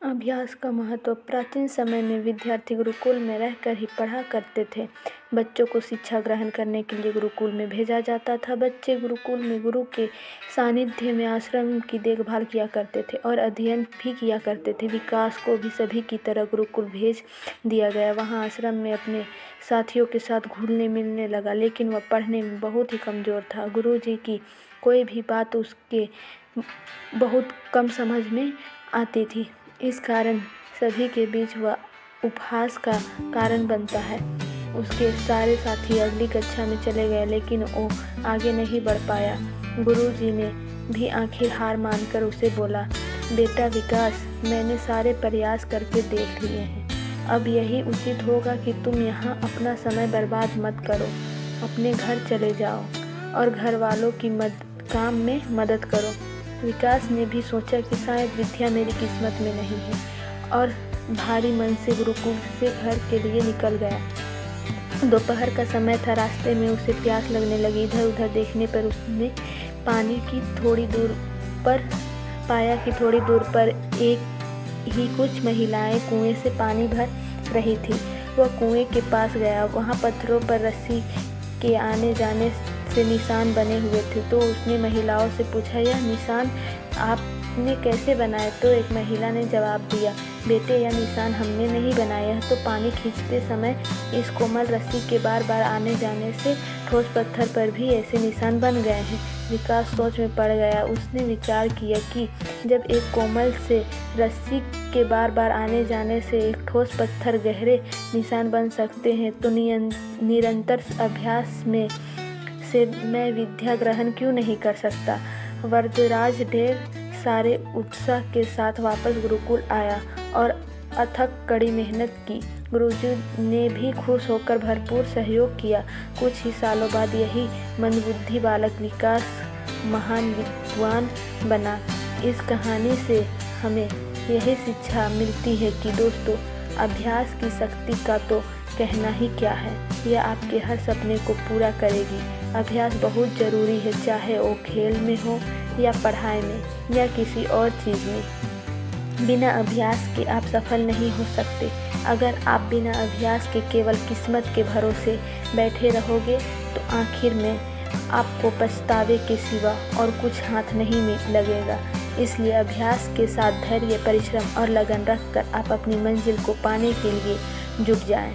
अभ्यास का महत्व। प्राचीन समय में विद्यार्थी गुरुकुल में रहकर ही पढ़ा करते थे। बच्चों को शिक्षा ग्रहण करने के लिए गुरुकुल में भेजा जाता था। बच्चे गुरुकुल में गुरु के सानिध्य में आश्रम की देखभाल किया करते थे और अध्ययन भी किया करते थे। विकास को भी सभी की तरह गुरुकुल भेज दिया गया। वहाँ आश्रम में अपने साथियों के साथ घुलने मिलने लगा, लेकिन वह पढ़ने में बहुत ही कमज़ोर था। गुरुजी की कोई भी बात उसके बहुत कम समझ में आती थी। इस कारण सभी के बीच वह उपहास का कारण बनता है। उसके सारे साथी अगली कक्षा में चले गए, लेकिन वो आगे नहीं बढ़ पाया। गुरुजी ने भी आखिर हार मानकर उसे बोला, बेटा विकास, मैंने सारे प्रयास करके देख लिए हैं। अब यही उचित होगा कि तुम यहाँ अपना समय बर्बाद मत करो। अपने घर चले जाओ और घर वालों की काम में मदद करो। विकास ने भी सोचा कि शायद विद्या मेरी किस्मत में नहीं है, और भारी मन से गुरुकुल से घर के लिए निकल गया। दोपहर का समय था। रास्ते में उसे प्यास लगने लगी। इधर उधर देखने पर उसने पाया कि थोड़ी दूर पर एक ही कुछ महिलाएं कुएं से पानी भर रही थी। वह कुएं के पास गया। वहां पत्थरों पर रस्सी के आने जाने से निशान बने हुए थे। तो उसने महिलाओं से पूछा, यह निशान आपने कैसे बनाए? तो एक महिला ने जवाब दिया, बेटे, यह निशान हमने नहीं बनाए, यह तो पानी खींचते समय इस कोमल रस्सी के बार बार आने जाने से ठोस पत्थर पर भी ऐसे निशान बन गए हैं। विकास सोच में पड़ गया। उसने विचार किया कि जब एक कोमल से रस्सी के बार बार आने जाने से एक ठोस पत्थर गहरे निशान बन सकते हैं, तो निरंतर अभ्यास से मैं विद्या ग्रहण क्यों नहीं कर सकता। वरदराज ढेर सारे उत्साह के साथ वापस गुरुकुल आया और अथक कड़ी मेहनत की। गुरुजी ने भी खुश होकर भरपूर सहयोग किया। कुछ ही सालों बाद यही मंदबुद्धि बालक विकास महान विद्वान बना। इस कहानी से हमें यही शिक्षा मिलती है कि दोस्तों, अभ्यास की शक्ति का तो कहना ही क्या है। यह आपके हर सपने को पूरा करेगी। अभ्यास बहुत ज़रूरी है, चाहे वो खेल में हो या पढ़ाई में या किसी और चीज़ में। बिना अभ्यास के आप सफल नहीं हो सकते। अगर आप बिना अभ्यास के केवल किस्मत के भरोसे बैठे रहोगे तो आखिर में आपको पछतावे के सिवा और कुछ हाथ नहीं लगेगा। इसलिए अभ्यास के साथ धैर्य, परिश्रम और लगन रखकर आप अपनी मंजिल को पाने के लिए जुट जाएं।